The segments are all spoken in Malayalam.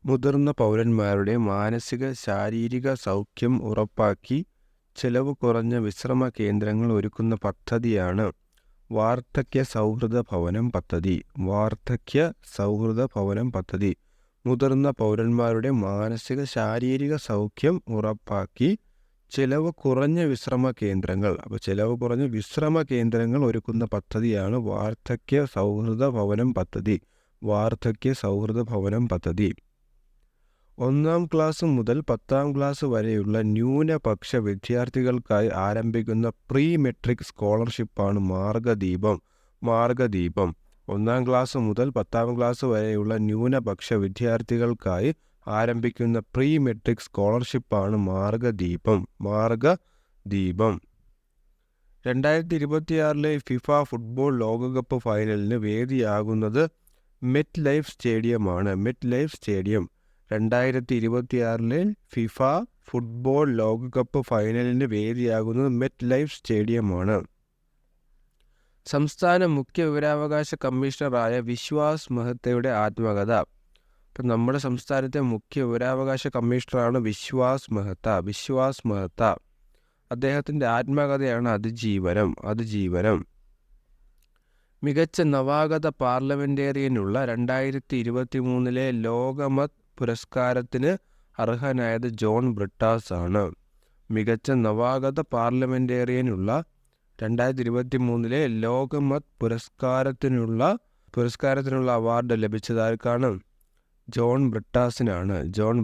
മുതിർന്ന പൗരന്മാരുടെ മാനസിക ശാരീരിക സൗഖ്യം ഉറപ്പാക്കി ചെലവ് കുറഞ്ഞ വിശ്രമ കേന്ദ്രങ്ങൾ ഒരുക്കുന്ന പദ്ധതിയാണ് വാർദ്ധക്യ സൗഹൃദ ഭവനം പദ്ധതി. വാർദ്ധക്യ സൗഹൃദ ഭവനം പദ്ധതി മുതിർന്ന പൗരന്മാരുടെ മാനസിക ശാരീരിക സൗഖ്യം ഉറപ്പാക്കി ചെലവ് കുറഞ്ഞ വിശ്രമ കേന്ദ്രങ്ങൾ ചെലവ് കുറഞ്ഞ വിശ്രമ കേന്ദ്രങ്ങൾ ഒരുക്കുന്ന പദ്ധതിയാണ് വാർദ്ധക്യ സൗഹൃദ ഭവനം പദ്ധതി. വാർദ്ധക്യ സൗഹൃദ ഭവനം പദ്ധതി 1ാം ക്ലാസ് മുതൽ 10ാം ക്ലാസ് വരെയുള്ള ന്യൂനപക്ഷ വിദ്യാർത്ഥികൾക്കായി ആരംഭിക്കുന്ന പ്രീ മെട്രിക് സ്കോളർഷിപ്പാണ് മാർഗദീപം. 1ാം ക്ലാസ് മുതൽ 10ാം ക്ലാസ് വരെയുള്ള ന്യൂനപക്ഷ വിദ്യാർത്ഥികൾക്കായി ആരംഭിക്കുന്ന പ്രീ മെട്രിക് സ്കോളർഷിപ്പാണ് മാർഗദീപം. 2026 ഫിഫ ഫുട്ബോൾ ലോകകപ്പ് ഫൈനലിന് വേദിയാകുന്നത് മെറ്റ് ലൈഫ് സ്റ്റേഡിയമാണ്. 2026 ഫിഫ ഫുട്ബോൾ ലോകകപ്പ് ഫൈനലിന് വേദിയാകുന്നത് മെറ്റ് ലൈഫ് സ്റ്റേഡിയമാണ്. സംസ്ഥാന മുഖ്യ വിവരാവകാശ കമ്മീഷണറായ വിശ്വാസ് മെഹ്തയുടെ ആത്മകഥ. നമ്മുടെ സംസ്ഥാനത്തെ മുഖ്യ വിവരാവകാശ കമ്മീഷണറാണ് വിശ്വാസ് മെഹ്ത. അദ്ദേഹത്തിൻ്റെ ആത്മകഥയാണ് അതിജീവനം. മികച്ച നവാഗത പാർലമെന്റേറിയനുള്ള 2023 ലോകമത് പുരസ്കാരത്തിന് അർഹനായത് ജോൺ ബ്രിട്ടാസ് ആണ്. മികച്ച നവാഗത പാർലമെന്റേറിയനുള്ള 2023 ലോകമത് പുരസ്കാരത്തിനുള്ള അവാർഡ് ലഭിച്ചതാർക്കാണ്? ജോൺ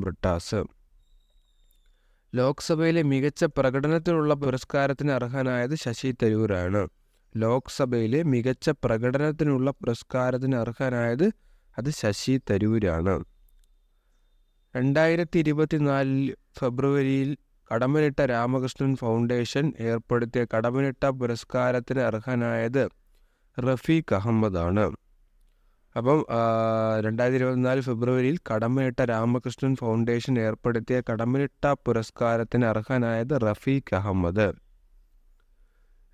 ബ്രിട്ടാസ്. ലോക്സഭയിലെ മികച്ച പ്രകടനത്തിനുള്ള പുരസ്കാരത്തിന് അർഹനായത് ശശി തരൂരാണ്. ലോക്സഭയിലെ മികച്ച പ്രകടനത്തിനുള്ള പുരസ്കാരത്തിന് അർഹനായത് ശശി തരൂരാണ്. 2024 ഫെബ്രുവരിയിൽ കടമ്മനിട്ട രാമകൃഷ്ണൻ ഫൗണ്ടേഷൻ ഏർപ്പെടുത്തിയ കടമ്മനിട്ട പുരസ്കാരത്തിന് അർഹനായത് റഫീഖ് അഹമ്മദാണ്. 2024 ഫെബ്രുവരിയിൽ കടമ്മനിട്ട രാമകൃഷ്ണൻ ഫൗണ്ടേഷൻ ഏർപ്പെടുത്തിയ കടമ്മനിട്ട പുരസ്കാരത്തിന് അർഹനായത് റഫീഖ് അഹമ്മദ്.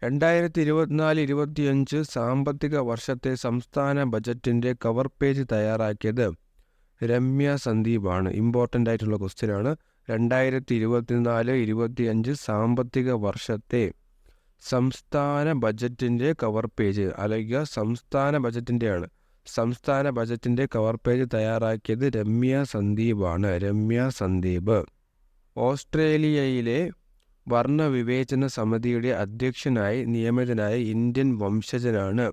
2024-25 സാമ്പത്തിക വർഷത്തെ സംസ്ഥാന ബജറ്റിൻ്റെ കവർ പേജ് തയ്യാറാക്കിയത് രമ്യ സന്ദീപാണ്. ഇമ്പോർട്ടൻ്റ് ആയിട്ടുള്ള ക്വസ്റ്റ്യനാണ്. 2024-25 സാമ്പത്തിക വർഷത്തെ സംസ്ഥാന ബജറ്റിൻ്റെ കവർ പേജ് സംസ്ഥാന ബജറ്റിൻ്റെ കവർ പേജ് തയ്യാറാക്കിയത് രമ്യ സന്ദീപ്. ഓസ്ട്രേലിയയിലെ വർണ്ണവിവേചന സമിതിയുടെ അധ്യക്ഷനായി നിയമിതനായ ഇന്ത്യൻ വംശജനാണ്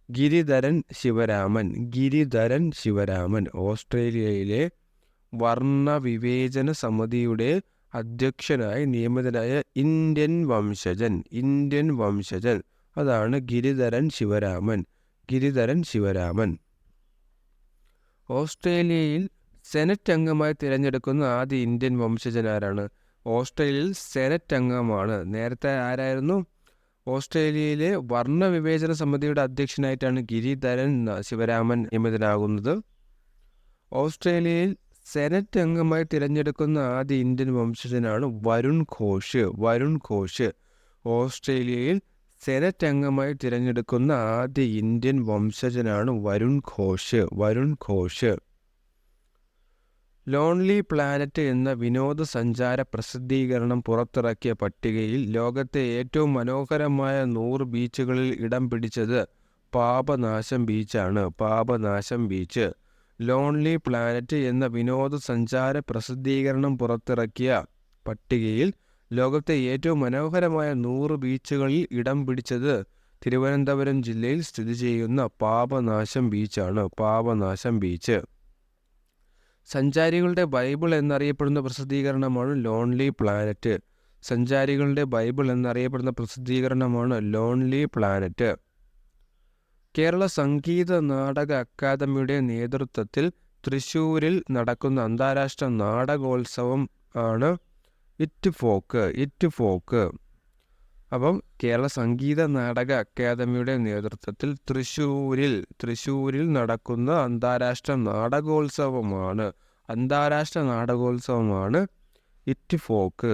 ഗിരിധരൻ ശിവരാമൻ. ഓസ്ട്രേലിയയിലെ വർണ്ണവിവേചന സമിതിയുടെ അധ്യക്ഷനായി നിയമിതനായ ഇന്ത്യൻ വംശജൻ അതാണ് ഗിരിധരൻ ശിവരാമൻ. ഓസ്ട്രേലിയയിൽ സെനറ്റ് അംഗമായി തിരഞ്ഞെടുക്കുന്ന ആദ്യ ഇന്ത്യൻ വംശജനാരാണ്? ഓസ്ട്രേലിയയിൽ സെനറ്റ് അംഗമാണ്. നേരത്തെ ആരായിരുന്നു? ഓസ്ട്രേലിയയിലെ വർണ്ണവിവേചന സമിതിയുടെ അധ്യക്ഷനായിട്ടാണ് ഗിരിധരൻ ശിവരാമൻ നിയമിതനാകുന്നത്. ഓസ്ട്രേലിയയിൽ സെനറ്റ് അംഗമായി തിരഞ്ഞെടുക്കുന്ന ആദ്യ ഇന്ത്യൻ വംശജനാണ് വരുൺ ഘോഷ്. ഓസ്ട്രേലിയയിൽ സെനറ്റ് അംഗമായി തിരഞ്ഞെടുക്കുന്ന ആദ്യ ഇന്ത്യൻ വംശജനാണ് വരുൺ ഘോഷ്. ലോൺലി പ്ലാനറ്റ് എന്ന വിനോദസഞ്ചാര പ്രസിദ്ധീകരണം പുറത്തിറക്കിയ പട്ടികയിൽ ലോകത്തെ ഏറ്റവും മനോഹരമായ 100 ബീച്ചുകളിൽ ഇടം പിടിച്ചത് പാപനാശം ബീച്ച്. ലോൺലി പ്ലാനറ്റ് എന്ന വിനോദസഞ്ചാര പ്രസിദ്ധീകരണം പുറത്തിറക്കിയ പട്ടികയിൽ ലോകത്തെ ഏറ്റവും മനോഹരമായ 100 ബീച്ചുകളിൽ ഇടം പിടിച്ചത് തിരുവനന്തപുരം ജില്ലയിൽ സ്ഥിതി ചെയ്യുന്ന പാപനാശം ബീച്ച്. സഞ്ചാരികളുടെ ബൈബിൾ എന്നറിയപ്പെടുന്ന പ്രസിദ്ധീകരണമാണ് ലോൺലി പ്ലാനറ്റ്. കേരള സംഗീത നാടക അക്കാദമിയുടെ നേതൃത്വത്തിൽ തൃശ്ശൂരിൽ നടക്കുന്ന അന്താരാഷ്ട്ര നാടകോത്സവം ആണ് ഇറ്റ് ഫോക്ക്. കേരള സംഗീത നാടക അക്കാദമിയുടെ നേതൃത്വത്തിൽ തൃശ്ശൂരിൽ നടക്കുന്ന അന്താരാഷ്ട്ര നാടകോത്സവമാണ് ഇറ്റ് ഫോക്ക്.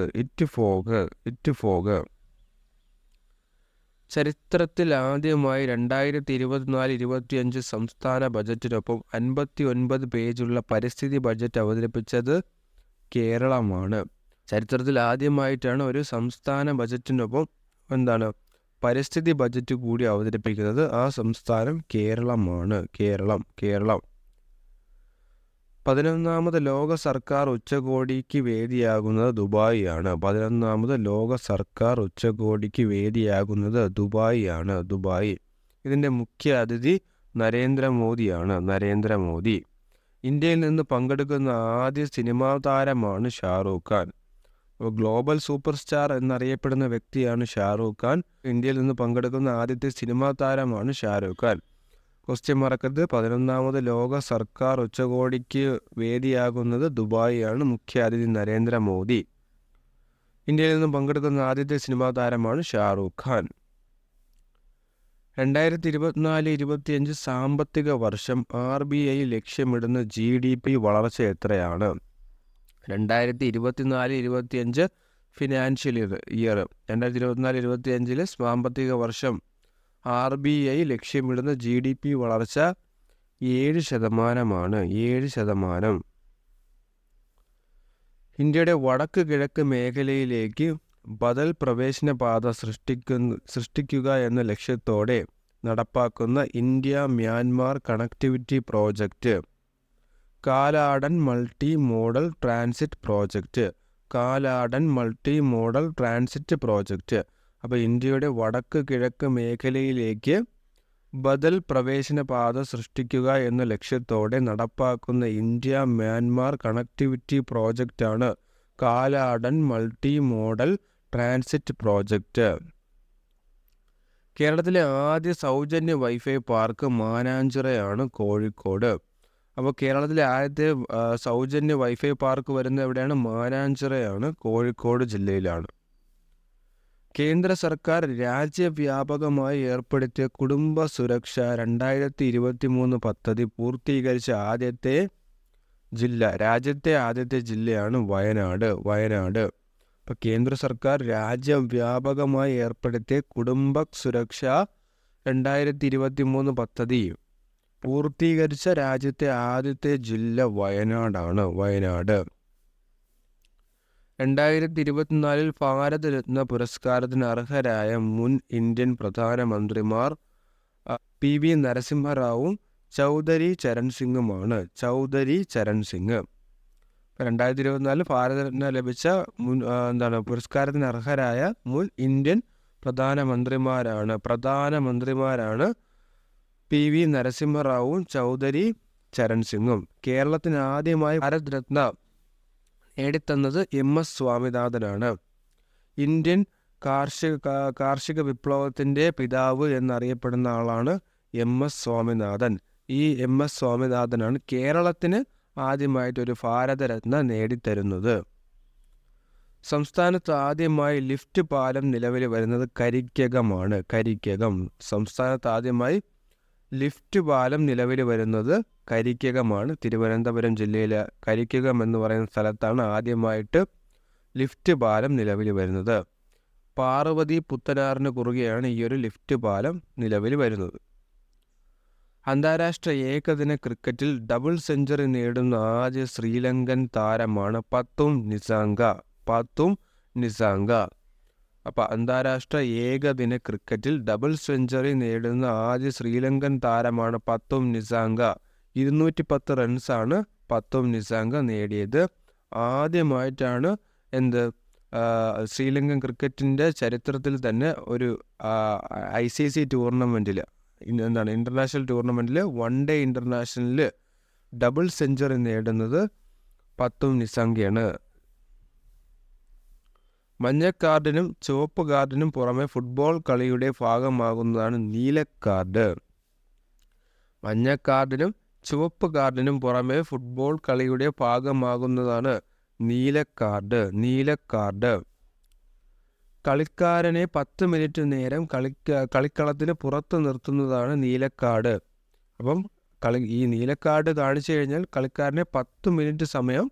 ചരിത്രത്തിൽ ആദ്യമായി 2024-25 സംസ്ഥാന ബജറ്റിനൊപ്പം 59 പേജുള്ള പരിസ്ഥിതി ബജറ്റ് അവതരിപ്പിച്ചത് കേരളമാണ്. ചരിത്രത്തിൽ ആദ്യമായിട്ടാണ് ഒരു സംസ്ഥാന ബജറ്റിനൊപ്പം പരിസ്ഥിതി ബജറ്റ് കൂടി അവതരിപ്പിക്കുന്നത്. ആ സംസ്ഥാനം കേരളമാണ്. കേരളം. 11ാമത് ലോക സർക്കാർ ഉച്ചകോടിക്ക് വേദിയാകുന്നത് ദുബായിയാണ്. 11ാമത് ലോക സർക്കാർ ഉച്ചകോടിക്ക് വേദിയാകുന്നത് ദുബായിയാണ്. ഇതിൻ്റെ മുഖ്യ അതിഥി നരേന്ദ്രമോദി. ഇന്ത്യയിൽ നിന്ന് പങ്കെടുക്കുന്ന ആദ്യ സിനിമാ താരമാണ് Shah Rukh Khan. Global superstar എന്നറിയപ്പെടുന്ന വ്യക്തിയാണ് ഷാറൂഖ് ഖാൻ. ഇന്ത്യയിൽ നിന്ന് പങ്കെടുക്കുന്ന ആദ്യത്തെ സിനിമാ താരമാണ് ഷാറൂഖ് ഖാൻ. ക്വസ്റ്റ്യൻ മറക്കരുത്. 11ാമത് ലോക സർക്കാർ ഉച്ചകോടിക്ക് വേദിയാകുന്നത് ദുബായിയാണ്. മുഖ്യ അതിഥി നരേന്ദ്രമോദി. ഇന്ത്യയിൽ നിന്നും പങ്കെടുക്കുന്ന ആദ്യത്തെ സിനിമാ താരമാണ് ഷാറൂഖ് ഖാൻ. 2024-25 സാമ്പത്തിക വർഷം RBI ലക്ഷ്യമിടുന്ന GDP വളർച്ച എത്രയാണ്? 2024-25 ഫിനാൻഷ്യൽ ഇയർ 2024-25 സാമ്പത്തിക വർഷം RBI ലക്ഷ്യമിടുന്ന GDP വളർച്ച 7%. 7%. ഇന്ത്യയുടെ വടക്ക് കിഴക്ക് മേഖലയിലേക്ക് ബദൽ പ്രവേശന പാത സൃഷ്ടിക്കുക എന്ന ലക്ഷ്യത്തോടെ നടപ്പാക്കുന്ന India Myanmar connectivity project Kaladan multi modal transit project. അപ്പോൾ ഇന്ത്യയുടെ വടക്ക് കിഴക്ക് മേഖലയിലേക്ക് ബദൽ പ്രവേശന പാത സൃഷ്ടിക്കുക എന്ന ലക്ഷ്യത്തോടെ നടപ്പാക്കുന്ന ഇന്ത്യ മ്യാൻമാർ കണക്ടിവിറ്റി പ്രോജക്റ്റാണ് Kaladan multi modal transit project. കേരളത്തിലെ ആദ്യ സൗജന്യ വൈഫൈ പാർക്ക് മാനാഞ്ചിറയാണ്, കോഴിക്കോട്. അപ്പോൾ കേരളത്തിലെ ആദ്യത്തെ സൗജന്യ വൈഫൈ പാർക്ക് വരുന്നത് എവിടെയാണ്? മാനാഞ്ചിറയാണ്, കോഴിക്കോട് ജില്ലയിലാണ്. കേന്ദ്ര സർക്കാർ രാജ്യവ്യാപകമായി ഏർപ്പെടുത്തിയ കുടുംബ സുരക്ഷ 2023 പദ്ധതി പൂർത്തീകരിച്ച രാജ്യത്തെ ആദ്യത്തെ ജില്ലയാണ് വയനാട്. ഇപ്പോൾ കേന്ദ്ര സർക്കാർ രാജ്യവ്യാപകമായി ഏർപ്പെടുത്തിയ കുടുംബ സുരക്ഷ 2023 പദ്ധതി പൂർത്തീകരിച്ച രാജ്യത്തെ ആദ്യത്തെ ജില്ല വയനാടാണ്. 2024 ഭാരതരത്ന പുരസ്കാരത്തിന് അർഹരായ മുൻ ഇന്ത്യൻ പ്രധാനമന്ത്രിമാർ PV നരസിംഹറാവും ചൗധരി ചരൺ സിംഗുമാണ്. 2024 ഭാരതരത്ന ലഭിച്ച പുരസ്കാരത്തിന് അർഹരായ മുൻ ഇന്ത്യൻ പ്രധാനമന്ത്രിമാരാണ് PV നരസിംഹറാവും ചൗധരി ചരൺ സിംഗും. കേരളത്തിന് ആദ്യമായി ഭാരതരത്ന നേടിത്തന്നത് MS സ്വാമിനാഥനാണ്. ഇന്ത്യൻ കാർഷിക വിപ്ലവത്തിൻ്റെ പിതാവ് എന്നറിയപ്പെടുന്ന ആളാണ് MS സ്വാമിനാഥൻ. ഈ MS സ്വാമിനാഥനാണ് കേരളത്തിന് ആദ്യമായിട്ടൊരു ഭാരതരത്ന നേടിത്തരുന്നത്. സംസ്ഥാനത്ത് ആദ്യമായി ലിഫ്റ്റ് പാലം നിലവിൽ വരുന്നത് കരിക്കകമാണ്. സംസ്ഥാനത്ത് ആദ്യമായി ലിഫ്റ്റ് പാലം നിലവിൽ വരുന്നത് കരിക്കകമാണ്. തിരുവനന്തപുരം ജില്ലയിലെ കരിക്കകം എന്ന് പറയുന്ന സ്ഥലത്താണ് ആദ്യമായിട്ട് ലിഫ്റ്റ് പാലം നിലവിൽ വരുന്നത്. പാർവതി പുത്തനാറിന് കുറുകെയാണ് ഈ ഒരു ലിഫ്റ്റ് പാലം നിലവിൽ വരുന്നത്. അന്താരാഷ്ട്ര ഏകദിന ക്രിക്കറ്റിൽ ഡബിൾ സെഞ്ചുറി നേടുന്ന ആദ്യ ശ്രീലങ്കൻ താരമാണ് പത്തും നിസാങ്ക. അപ്പോൾ അന്താരാഷ്ട്ര ഏകദിന ക്രിക്കറ്റിൽ ഡബിൾ സെഞ്ചുറി നേടുന്ന ആദ്യ ശ്രീലങ്കൻ താരമാണ് പത്തും നിസാങ്ക. 210 റൺസാണ് പത്തും നിസാങ്ക നേടിയത്. ആദ്യമായിട്ടാണ് ശ്രീലങ്കൻ ക്രിക്കറ്റിൻ്റെ ചരിത്രത്തിൽ തന്നെ ഒരു ICC ടൂർണമെൻറ്റിൽ ഇൻ്റർനാഷണൽ ടൂർണമെൻറ്റിൽ വൺ-ഡേ ഇൻ്റർനാഷണലിൽ ഡബിൾ സെഞ്ചുറി നേടുന്നത് പത്തും നിസാങ്കയാണ്. മഞ്ഞ കാർഡിനും ചുവപ്പ് കാർഡിനും പുറമെ ഫുട്ബോൾ കളിയുടെ ഭാഗമാകുന്നതാണ് നീലക്കാർഡ്. മഞ്ഞ കാർഡിനും ചുവപ്പ് കാർഡിനും പുറമെ ഫുട്ബോൾ കളിയുടെ ഭാഗമാകുന്നതാണ് നീലക്കാർഡ്. കളിക്കാരനെ 10 മിനിറ്റ് നേരം കളിക്കളത്തിന് പുറത്ത് നിർത്തുന്നതാണ് നീലക്കാർഡ്. അപ്പം ഈ നീലക്കാർഡ് കാണിച്ചു കഴിഞ്ഞാൽ കളിക്കാരനെ 10 മിനിറ്റ് സമയം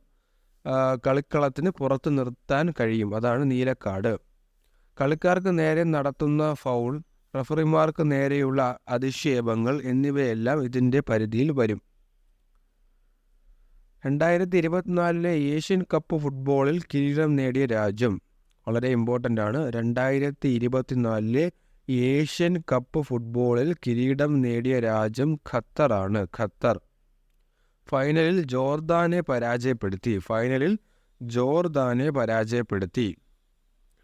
കളിക്കളത്തിന് പുറത്ത് നിർത്താൻ കഴിയും. അതാണ് നീലക്കാർഡ്. കളിക്കാർക്ക് നേരെ നടത്തുന്ന ഫൗൾ റഫറിമാർക്ക് നേരെയുള്ള അധിക്ഷേപങ്ങൾ എന്നിവയെല്ലാം ഇതിൻ്റെ പരിധിയിൽ വരും. 2024 ഏഷ്യൻ കപ്പ് ഫുട്ബോളിൽ കിരീടം നേടിയ രാജ്യം വളരെ ഇമ്പോർട്ടൻ്റ് ആണ്. 2024 ഏഷ്യൻ കപ്പ് ഫുട്ബോളിൽ കിരീടം നേടിയ രാജ്യം ഖത്തറാണ്. ഖത്തർ ഫൈനലിൽ ജോർദാനെ പരാജയപ്പെടുത്തി.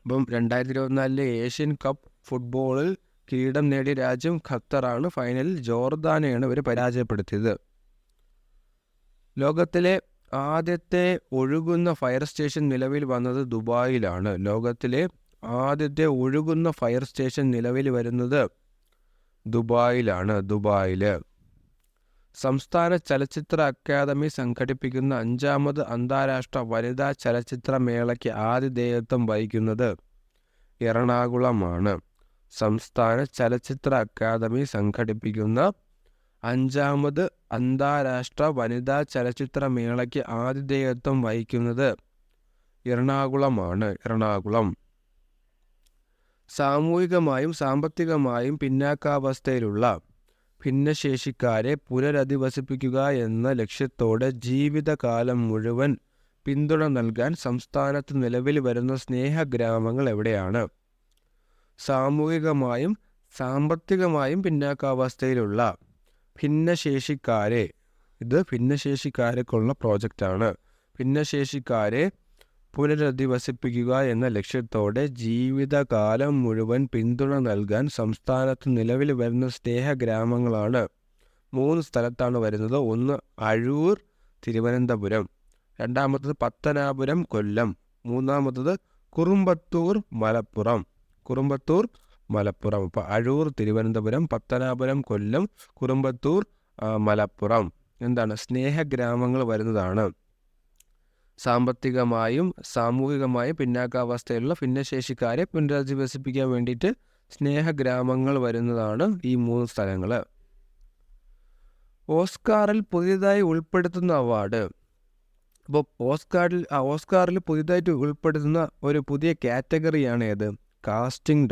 അപ്പം 2024 ഏഷ്യൻ കപ്പ് ഫുട്ബോളിൽ കിരീടം നേടിയ രാജ്യം ഖത്തറാണ്. ഫൈനലിൽ ജോർദാനെയാണ് ഇവർ പരാജയപ്പെടുത്തിയത്. ലോകത്തിലെ ആദ്യത്തെ ഒഴുകുന്ന ഫയർ സ്റ്റേഷൻ നിലവിൽ വന്നത് ദുബായിലാണ്. ലോകത്തിലെ ആദ്യത്തെ ഒഴുകുന്ന ഫയർ സ്റ്റേഷൻ നിലവിൽ വരുന്നത് ദുബായിലാണ്. സംസ്ഥാന ചലച്ചിത്ര അക്കാദമി സംഘടിപ്പിക്കുന്ന 5ാമത് അന്താരാഷ്ട്ര വനിതാ ചലച്ചിത്ര മേളയ്ക്ക് ആതിഥേയത്വം വഹിക്കുന്നത് എറണാകുളമാണ്. സംസ്ഥാന ചലച്ചിത്ര അക്കാദമി സംഘടിപ്പിക്കുന്ന 5ാമത് അന്താരാഷ്ട്ര വനിതാ ചലച്ചിത്ര മേളയ്ക്ക് ആതിഥേയത്വം വഹിക്കുന്നത് എറണാകുളം. സാമൂഹികമായും സാമ്പത്തികമായും പിന്നാക്കാവസ്ഥയിലുള്ള ഭിന്നശേഷിക്കാരെ പുനരധിവസിപ്പിക്കുക എന്ന ലക്ഷ്യത്തോടെ ജീവിതകാലം മുഴുവൻ പിന്തുണ നൽകാൻ സംസ്ഥാനത്ത് നിലവിൽ വരുന്ന സ്നേഹഗ്രാമങ്ങൾ എവിടെയാണ്? സാമൂഹികമായും സാമ്പത്തികമായും പിന്നാക്കാവസ്ഥയിലുള്ള ഭിന്നശേഷിക്കാരെ, ഇത് ഭിന്നശേഷിക്കാർക്കുള്ള പ്രോജക്റ്റാണ്. ഭിന്നശേഷിക്കാരെ പുനരധിവസിപ്പിക്കുക എന്ന ലക്ഷ്യത്തോടെ ജീവിതകാലം മുഴുവൻ പിന്തുണ നൽകാൻ സംസ്ഥാനത്ത് നിലവിൽ വരുന്ന സ്നേഹഗ്രാമങ്ങളാണ്. 3 സ്ഥലത്താണ് വരുന്നത്. ഒന്ന് അഴൂർ, തിരുവനന്തപുരം. രണ്ടാമത്തത് പത്തനാപുരം, കൊല്ലം. മൂന്നാമത്തത് കുറുമ്പത്തൂർ, മലപ്പുറം. അപ്പോൾ അഴൂർ, തിരുവനന്തപുരം, പത്തനാപുരം, കൊല്ലം, കുറുമ്പത്തൂർ, മലപ്പുറം എന്താണ് സ്നേഹഗ്രാമങ്ങൾ വരുന്നതാണ്. സാമ്പത്തികമായും സാമൂഹികമായും പിന്നാക്കാവസ്ഥയിലുള്ള ഭിന്നശേഷിക്കാരെ പുനരധിവസിപ്പിക്കാൻ വേണ്ടിയിട്ട് സ്നേഹഗ്രാമങ്ങൾ വരുന്നതാണ് ഈ 3 സ്ഥലങ്ങൾ. ഓസ്കാറിൽ പുതിയതായി ഉൾപ്പെടുത്തുന്ന അവാർഡ്. അപ്പോൾ ഓസ്കാറിൽ പുതിയതായിട്ട് ഉൾപ്പെടുത്തുന്ന ഒരു പുതിയ കാറ്റഗറിയാണ് ഏത്? Casting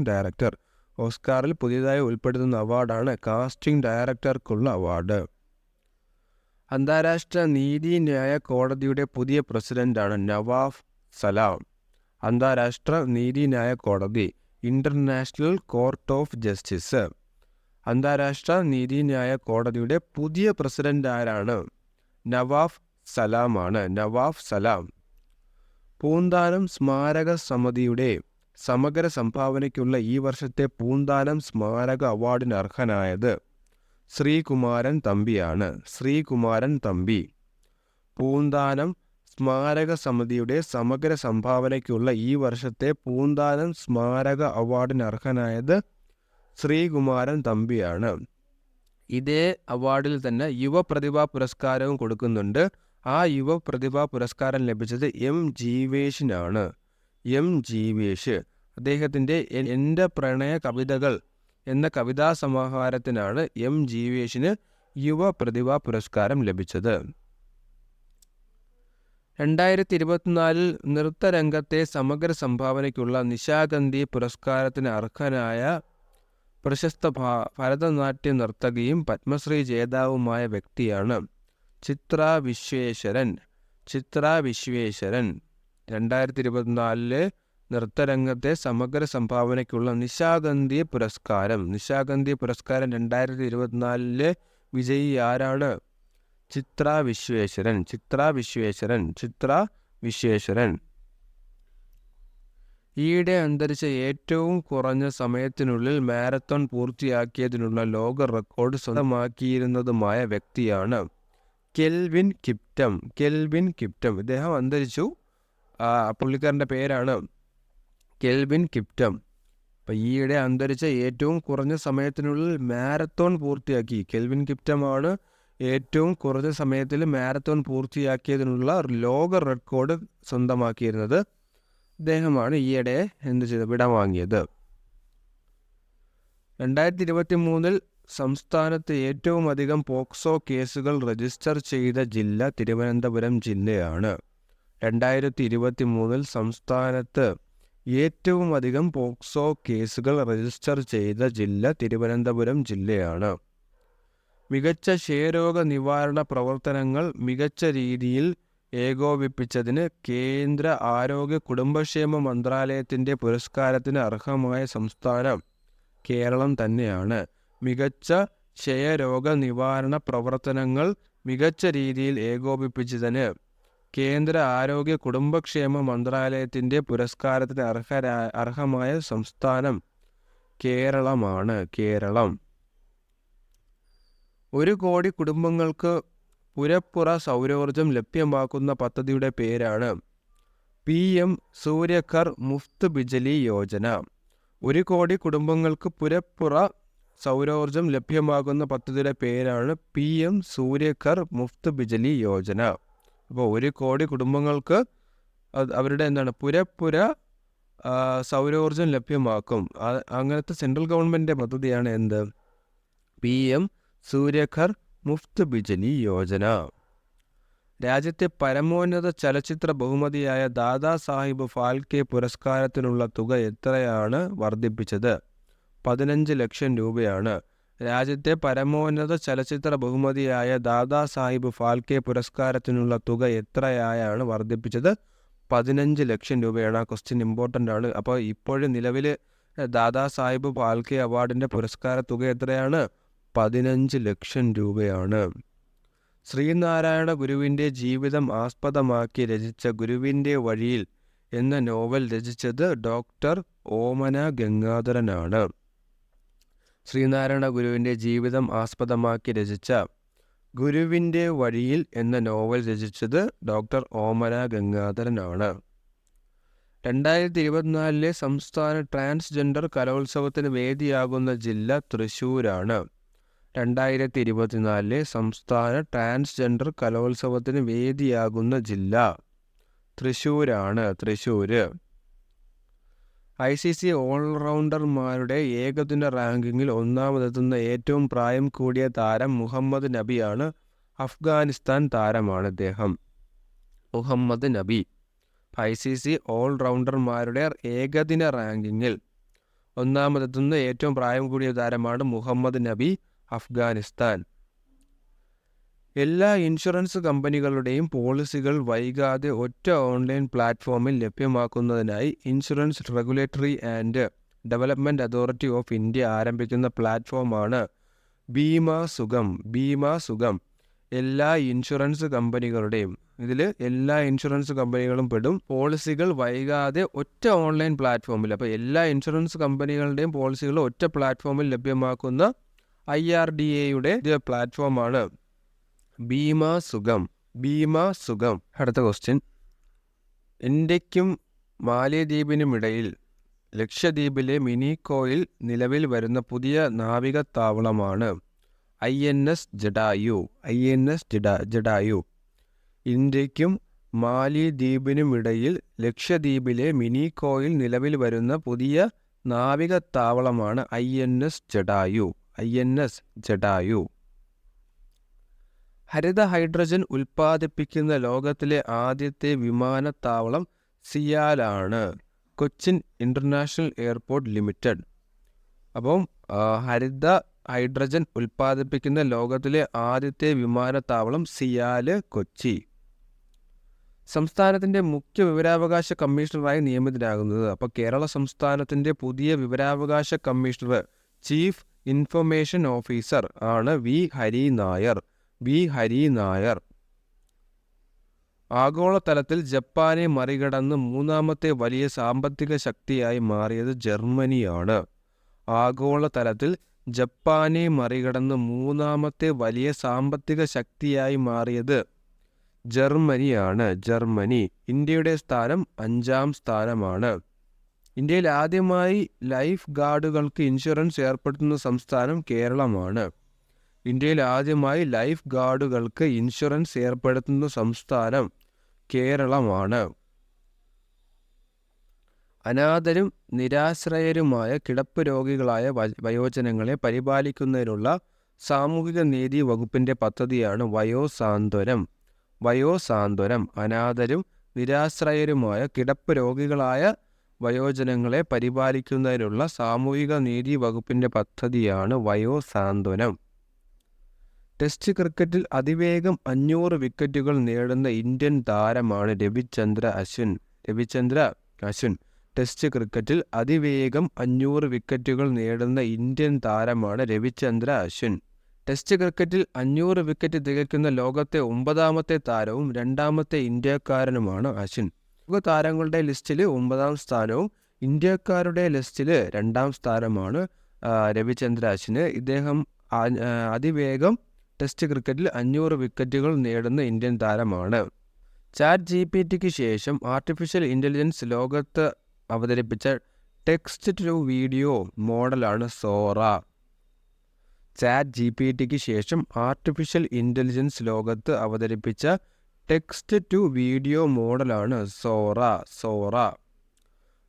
director. ഓസ്കാറിൽ പുതിയതായി ഉൾപ്പെടുത്തുന്ന അവാർഡാണ് കാസ്റ്റിംഗ് ഡയറക്ടർക്കുള്ള അവാർഡ്. അന്താരാഷ്ട്ര നീതിന്യായ കോടതിയുടെ പുതിയ പ്രസിഡന്റാണ് നവാഫ് സലാം. അന്താരാഷ്ട്ര നീതിന്യായ കോടതി, ഇന്റർനാഷണൽ കോർട്ട് ഓഫ് ജസ്റ്റിസ്. അന്താരാഷ്ട്ര നീതിന്യായ കോടതിയുടെ പുതിയ പ്രസിഡന്റ് ആരാണ്? നവാഫ് സലാം. പൂന്താനം സ്മാരക സമിതിയുടെ സമഗ്ര സംഭാവനയ്ക്കുള്ള ഈ വർഷത്തെ പൂന്താനം സ്മാരക അവാർഡിന് അർഹനായത് ശ്രീകുമാരൻ തമ്പി. പൂന്താനം സ്മാരക സമിതിയുടെ സമഗ്ര സംഭാവനയ്ക്കുള്ള ഈ വർഷത്തെ പൂന്താനം സ്മാരക അവാർഡിന് അർഹനായത് ശ്രീകുമാരൻ തമ്പിയാണ്. ഇതേ അവാർഡിൽ തന്നെ യുവപ്രതിഭാ പുരസ്കാരവും കൊടുക്കുന്നുണ്ട്. ആ യുവപ്രതിഭാ പുരസ്കാരം ലഭിച്ചത് എം ജീവേഷിനാണ്. അദ്ദേഹത്തിൻ്റെ എൻ്റെ പ്രണയ കവിതകൾ എന്ന കവിതാ സമാഹാരത്തിനാണ് എം ജീവേഷിന് യുവപ്രതിഭാ പുരസ്കാരം ലഭിച്ചത്. 2024 നൃത്തരംഗത്തെ സമഗ്ര സംഭാവനയ്ക്കുള്ള നിശാഗന്ധി പുരസ്കാരത്തിന് അർഹനായ പ്രശസ്ത ഭരതനാട്യ നർത്തകിയും പത്മശ്രീ ജേതാവുമായ വ്യക്തിയാണ് ചിത്ര വിശ്വേശ്വരൻ. 2024 നൃത്തരംഗത്തെ സമഗ്ര സംഭാവനയ്ക്കുള്ള നിശാഗന്ധി പുരസ്കാരം 2024 വിജയി ആരാണ്? ചിത്ര വിശ്വേശ്വരൻ. ഈയിടെ അന്തരിച്ച ഏറ്റവും കുറഞ്ഞ സമയത്തിനുള്ളിൽ മാരത്തോൺ പൂർത്തിയാക്കിയതിനുള്ള ലോക റെക്കോർഡ് സ്വന്തമാക്കിയിരുന്നതുമായ വ്യക്തിയാണ് കെൽവിൻ കിപ്റ്റം. ഇദ്ദേഹം അന്തരിച്ചു. പുള്ളിക്കാരൻ്റെ പേരാണ് കെൽവിൻ കിപ്റ്റം. അപ്പം ഈയിടെ അന്തരിച്ച ഏറ്റവും കുറഞ്ഞ സമയത്തിനുള്ളിൽ മാരത്തോൺ പൂർത്തിയാക്കി കെൽവിൻ കിപ്റ്റമാണ് ഏറ്റവും കുറഞ്ഞ സമയത്തിൽ മാരത്തോൺ പൂർത്തിയാക്കിയതിനുള്ള ലോക റെക്കോർഡ് സ്വന്തമാക്കിയിരുന്നത്. അദ്ദേഹമാണ് ഈയിടെ വിടവാങ്ങിയത്. 2023 സംസ്ഥാനത്ത് ഏറ്റവും അധികം പോക്സോ കേസുകൾ രജിസ്റ്റർ ചെയ്ത ജില്ല തിരുവനന്തപുരം ജില്ലയാണ്. 2023 സംസ്ഥാനത്ത് ഏറ്റവും അധികം പോക്സോ കേസുകൾ രജിസ്റ്റർ ചെയ്ത ജില്ല തിരുവനന്തപുരം ജില്ലയാണ്. മികച്ച ക്ഷയരോഗ നിവാരണ പ്രവർത്തനങ്ങൾ മികച്ച രീതിയിൽ ഏകോപിപ്പിച്ചതിന് കേന്ദ്ര ആരോഗ്യ കുടുംബക്ഷേമ മന്ത്രാലയത്തിൻ്റെ പുരസ്കാരത്തിന് അർഹമായ സംസ്ഥാനം കേരളം തന്നെയാണ്. മികച്ച ക്ഷയരോഗ നിവാരണ പ്രവർത്തനങ്ങൾ മികച്ച രീതിയിൽ ഏകോപിപ്പിച്ചതിന് കേന്ദ്ര ആരോഗ്യ കുടുംബക്ഷേമ മന്ത്രാലയത്തിൻ്റെ പുരസ്കാരത്തിന് അർഹമായ സംസ്ഥാനം കേരളമാണ്. കേരളം. 1 കോടി കുടുംബങ്ങൾക്ക് പുരപ്പുറ സൗരോർജം ലഭ്യമാക്കുന്ന പദ്ധതിയുടെ പേരാണ് PM സൂര്യഘർ മുഫ്ത് ബിജലി യോജന. 1 കോടി കുടുംബങ്ങൾക്ക് പുരപ്പുറ സൗരോർജം ലഭ്യമാക്കുന്ന പദ്ധതിയുടെ പേരാണ് PM സൂര്യഘർ മുഫ്ത് ബിജലി യോജന. അപ്പോൾ 1 കോടി കുടുംബങ്ങൾക്ക് അവരുടെ പുരപ്പുര സൗരോർജം ലഭ്യമാക്കും. അങ്ങനത്തെ സെൻട്രൽ ഗവൺമെൻറ്റിൻ്റെ പദ്ധതിയാണ് എന്ത്? PM സൂര്യഘർ മുഫ്ത് ബിജലി യോജന. രാജ്യത്തെ പരമോന്നത ചലച്ചിത്ര ബഹുമതിയായ ദാദാ സാഹിബ് ഫാൽക്കെ പുരസ്കാരത്തിനുള്ള തുക എത്രയാണ് വർദ്ധിപ്പിച്ചത്? 15 ലക്ഷം രൂപയാണ്. രാജ്യത്തെ പരമോന്നത ചലച്ചിത്ര ബഹുമതിയായ ദാദാ സാഹിബ് ഫാൽക്കെ പുരസ്കാരത്തിനുള്ള തുക എത്രയായാണ് വർദ്ധിപ്പിച്ചത്? 15 ലക്ഷം രൂപയാണ്. ആ ക്വസ്റ്റ്യൻ ഇമ്പോർട്ടൻ്റ് ആണ്. അപ്പോൾ ഇപ്പോഴും നിലവിൽ ദാദാ സാഹിബ് ഫാൽക്കെ അവാർഡിൻ്റെ പുരസ്കാര തുക എത്രയാണ്? 15 ലക്ഷം രൂപയാണ്. ശ്രീനാരായണ ഗുരുവിൻ്റെ ജീവിതം ആസ്പദമാക്കി രചിച്ച ഗുരുവിൻ്റെ വഴിയിൽ എന്ന നോവൽ രചിച്ചത് ഡോക്ടർ ഓമന ഗംഗാധരനാണ്. ശ്രീനാരായണ ഗുരുവിൻ്റെ ജീവിതം ആസ്പദമാക്കി രചിച്ച ഗുരുവിൻ്റെ വഴിയിൽ എന്ന നോവൽ രചിച്ചത് ഡോക്ടർ ഓമന ഗംഗാധരനാണ്. 2024 സംസ്ഥാന ട്രാൻസ്ജെൻഡർ കലോത്സവത്തിന് വേദിയാകുന്ന ജില്ല തൃശ്ശൂരാണ്. 2024 സംസ്ഥാന ട്രാൻസ്ജെൻഡർ കലോത്സവത്തിന് വേദിയാകുന്ന ജില്ല തൃശ്ശൂരാണ്. തൃശ്ശൂർ. ICC ഓൾറൗണ്ടർമാരുടെ ഏകദിന റാങ്കിങ്ങിൽ ഒന്നാമതെത്തുന്ന ഏറ്റവും പ്രായം കൂടിയ താരം മുഹമ്മദ് നബിയാണ്. അഫ്ഗാനിസ്ഥാൻ താരമാണ് ഇദ്ദേഹം. മുഹമ്മദ് നബി. ICC ഓൾറൗണ്ടർമാരുടെ ഏകദിന റാങ്കിങ്ങിൽ ഒന്നാമതെത്തുന്ന ഏറ്റവും പ്രായം കൂടിയ താരമാണ് മുഹമ്മദ് നബി, അഫ്ഗാനിസ്ഥാൻ. എല്ലാ ഇൻഷുറൻസ് കമ്പനികളുടെയും പോളിസികൾ വൈകാതെ ഒറ്റ ഓൺലൈൻ പ്ലാറ്റ്ഫോമിൽ ലഭ്യമാക്കുന്നതിനായി insurance regulatory and development authority of India ആരംഭിക്കുന്ന പ്ലാറ്റ്ഫോമാണ് ബീമാ സുഗം. ബീമാ സുഗം. എല്ലാ ഇൻഷുറൻസ് കമ്പനികളുടെയും എല്ലാ ഇൻഷുറൻസ് കമ്പനികളും പെടും. പോളിസികൾ വൈകാതെ ഒറ്റ ഓൺലൈൻ പ്ലാറ്റ്ഫോമിൽ, അപ്പോൾ എല്ലാ ഇൻഷുറൻസ് കമ്പനികളുടെയും പോളിസികൾ ഒറ്റ പ്ലാറ്റ്ഫോമിൽ ലഭ്യമാക്കുന്ന IRDAയുടെ പ്ലാറ്റ്ഫോമാണ് ബീമാ സുഗം. ബീമാ സുഗം. അടുത്ത ക്വസ്റ്റ്യൻ. ഇന്ത്യക്കും മാലിദ്വീപിനുമിടയിൽ ലക്ഷദ്വീപിലെ മിനിക്കോയിൽ നിലവിൽ വരുന്ന പുതിയ നാവികത്താവളമാണ് INS ജഡായു. INS ജഡായു. ഇന്ത്യക്കും മാലിദ്വീപിനുമിടയിൽ ലക്ഷദ്വീപിലെ മിനിക്കോയിൽ നിലവിൽ വരുന്ന പുതിയ നാവികത്താവളമാണ് INS ജഡായു. INS ജഡായു. ഹരിത ഹൈഡ്രജൻ ഉൽപ്പാദിപ്പിക്കുന്ന ലോകത്തിലെ ആദ്യത്തെ വിമാനത്താവളം സിയാലാണ്. Cochin international airport limited. അപ്പം ഹരിത ഹൈഡ്രജൻ ഉൽപ്പാദിപ്പിക്കുന്ന ലോകത്തിലെ ആദ്യത്തെ വിമാനത്താവളം സിയാല്, കൊച്ചി. സംസ്ഥാനത്തിൻ്റെ മുഖ്യ വിവരാവകാശ കമ്മീഷണറായി നിയമിതനാകുന്നത്. അപ്പോൾ കേരള സംസ്ഥാനത്തിൻ്റെ പുതിയ വിവരാവകാശ കമ്മീഷണർ, ചീഫ് ഇൻഫർമേഷൻ ഓഫീസർ ആണ് വി ഹരി നായർ. വി ഹരി നായർ. ആഗോളതലത്തിൽ ജപ്പാനെ മറികടന്ന് മൂന്നാമത്തെ വലിയ സാമ്പത്തിക ശക്തിയായി മാറിയത് ജർമ്മനിയാണ്. ആഗോളതലത്തിൽ ജപ്പാനെ മറികടന്ന് മൂന്നാമത്തെ വലിയ സാമ്പത്തിക ശക്തിയായി മാറിയത് ജർമ്മനിയാണ്. ജർമ്മനി. ഇന്ത്യയുടെ സ്ഥാനം 5ാം സ്ഥാനമാണ്. ഇന്ത്യയിൽ ആദ്യമായി ലൈഫ് ഗാർഡുകൾക്ക് ഇൻഷുറൻസ് ഏർപ്പെടുത്തുന്ന സംസ്ഥാനം കേരളമാണ്. ഇന്ത്യയിൽ ആദ്യമായി ലൈഫ് ഗാർഡുകൾക്ക് ഇൻഷുറൻസ് ഏർപ്പെടുത്തുന്ന സംസ്ഥാനം കേരളമാണ്. അനാഥരും നിരാശ്രയരുമായ കിടപ്പ് രോഗികളായ വയോജനങ്ങളെ പരിപാലിക്കുന്നതിനുള്ള സാമൂഹിക നീതി വകുപ്പിൻ്റെ പദ്ധതിയാണ് വയോസാന്ത്വനം. വയോസാന്ത്വനം. അനാഥരും നിരാശ്രയരുമായ കിടപ്പ് രോഗികളായ വയോജനങ്ങളെ പരിപാലിക്കുന്നതിനുള്ള സാമൂഹിക നീതി വകുപ്പിൻ്റെ പദ്ധതിയാണ് വയോസാന്ത്വനം. ടെസ്റ്റ് ക്രിക്കറ്റിൽ അതിവേഗം 500 വിക്കറ്റുകൾ നേടുന്ന ഇന്ത്യൻ താരമാണ് രവിചന്ദ്ര അശ്വിൻ. ടെസ്റ്റ് ക്രിക്കറ്റിൽ അതിവേഗം 500 വിക്കറ്റുകൾ നേടുന്ന ഇന്ത്യൻ താരമാണ് രവിചന്ദ്ര അശ്വിൻ. ടെസ്റ്റ് ക്രിക്കറ്റിൽ 500 വിക്കറ്റ് തികയ്ക്കുന്ന ലോകത്തെ 9ാമത്തെ താരവും 2ാമത്തെ ഇന്ത്യക്കാരനുമാണ് അശ്വിൻ. ലോക താരങ്ങളുടെ ലിസ്റ്റിൽ 9ാം സ്ഥാനവും ഇന്ത്യക്കാരുടെ ലിസ്റ്റിൽ 2ാം സ്ഥാനമാണ് രവിചന്ദ്ര അശ്വിന്. ഇദ്ദേഹം അതിവേഗം ടെസ്റ്റ് ക്രിക്കറ്റിൽ 500 വിക്കറ്റുകൾ നേടുന്ന ഇന്ത്യൻ താരമാണ്. ചാറ്റ് GPT ശേഷം ആർട്ടിഫിഷ്യൽ ഇൻ്റലിജൻസ് ലോകത്ത് അവതരിപ്പിച്ച ടെക്സ്റ്റ് ടു വീഡിയോ മോഡലാണ് സോറ. ചാറ്റ് GPT ശേഷം ആർട്ടിഫിഷ്യൽ ഇൻ്റലിജൻസ് ലോകത്ത് അവതരിപ്പിച്ച ടെക്സ്റ്റ് ടു വീഡിയോ മോഡലാണ് സോറ.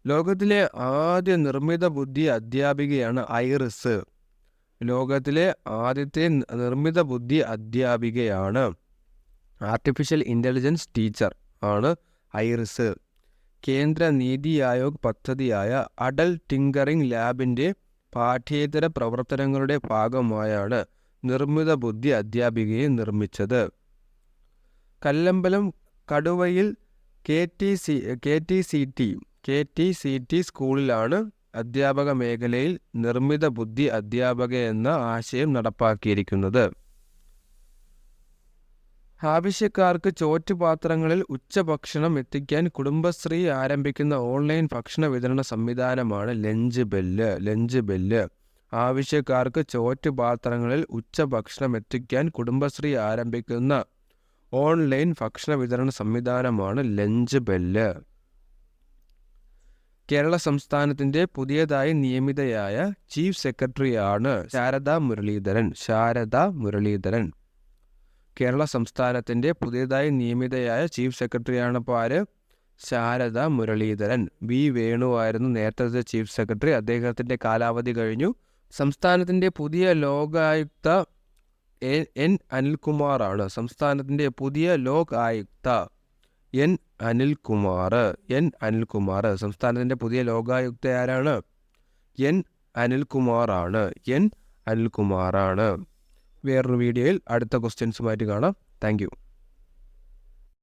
ലോകത്തിലെ ആദ്യ നിർമ്മിത ബുദ്ധി അധ്യാപികയാണ് ഐറിസ്. ലോകത്തിലെ ആദ്യത്തെ നിർമ്മിത ബുദ്ധി അധ്യാപികയാണ്, ആർട്ടിഫിഷ്യൽ ഇൻ്റലിജൻസ് ടീച്ചർ ആണ് ഐറിസ്. കേന്ദ്ര നീതി ആയോഗ് പദ്ധതിയായ അടൽ ടിങ്കറിംഗ് ലാബിൻ്റെ പാഠ്യേതര പ്രവർത്തനങ്ങളുടെ ഭാഗമായാണ് നിർമ്മിത ബുദ്ധി അധ്യാപികയെ നിർമ്മിച്ചത്. കല്ലമ്പലം കടുവയിൽ KTCT സ്കൂളിലാണ് അധ്യാപക മേഖലയിൽ നിർമ്മിത ബുദ്ധി അധ്യാപക എന്ന ആശയം നടപ്പാക്കിയിരിക്കുന്നത്. ആവശ്യക്കാർക്ക് ചോറ്റുപാത്രങ്ങളിൽ ഉച്ചഭക്ഷണം എത്തിക്കാൻ കുടുംബശ്രീ ആരംഭിക്കുന്ന ഓൺലൈൻ ഭക്ഷണ വിതരണ സംവിധാനമാണ് ലഞ്ച് ബെല്ല്. ആവശ്യക്കാർക്ക് ചോറ്റുപാത്രങ്ങളിൽ ഉച്ചഭക്ഷണം എത്തിക്കാൻ കുടുംബശ്രീ ആരംഭിക്കുന്ന ഓൺലൈൻ ഭക്ഷണ വിതരണ സംവിധാനമാണ് ലഞ്ച് ബെല്ല്. കേരള സംസ്ഥാനത്തിൻ്റെ പുതിയതായി നിയമിതയായ ചീഫ് സെക്രട്ടറിയാണ് ശാരദാ മുരളീധരൻ. കേരള സംസ്ഥാനത്തിൻ്റെ പുതിയതായി നിയമിതയായ ചീഫ് സെക്രട്ടറിയാണ് ആര്? ശാരദാ മുരളീധരൻ. വി വേണുവായിരുന്നു നേരത്തെ ചീഫ് സെക്രട്ടറി. അദ്ദേഹത്തിൻ്റെ കാലാവധി കഴിഞ്ഞു. സംസ്ഥാനത്തിൻ്റെ പുതിയ ലോകായുക്ത എൻ അനിൽകുമാറാണ്. സംസ്ഥാനത്തിൻ്റെ പുതിയ ലോകായുക്ത എൻ അനിൽകുമാർ. സംസ്ഥാനത്തിൻ്റെ പുതിയ ലോകായുക്ത ആരാണ്? എൻ അനിൽകുമാറാണ്. വേറൊരു വീഡിയോയിൽ അടുത്ത ക്വസ്റ്റ്യൻസുമായിട്ട് കാണാം. Thank you.